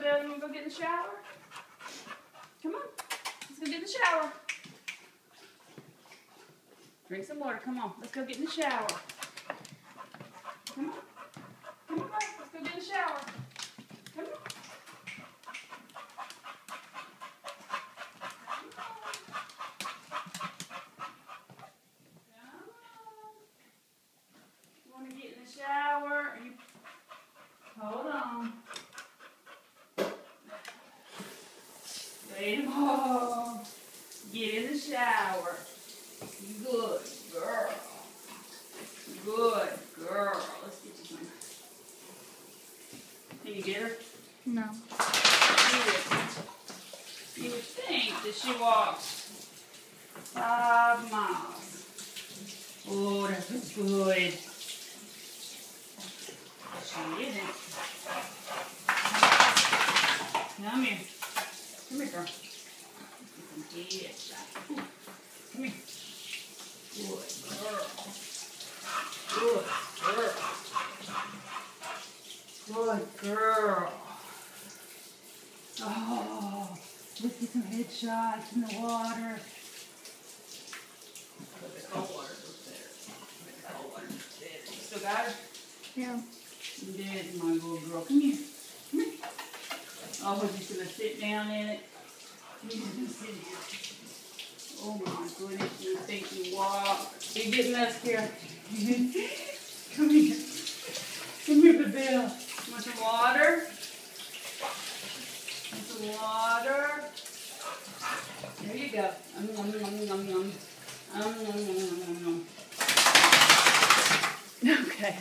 Belle, you want to go get in the shower? Come on. Let's go get in the shower. Drink some water. Come on. Let's go get in the shower. Come on. Come on, Belle. Let's go get in the shower. Come on. Want to get in the shower? Hold on. Wait a moment. Get in the shower. Good girl. Good girl. Let's get you some. Can you get her? No. You would think that she walked 5 miles. Oh, that was good. She isn't. Come here. Come here, girl. Get some headshot. Come here. Good girl. Good girl. Good girl. Oh, let's get some headshots in the water. Put the cold water upstairs. Put the cold water upstairs. You still got her? Yeah. There's my little girl. Come here. Come here. Oh, we're just going to sit down in it. You're just going to sit down. Oh my goodness, you think you walk. You're getting us here. Come here. Come here, Belle. Want some water? Want some water? There you go. Okay.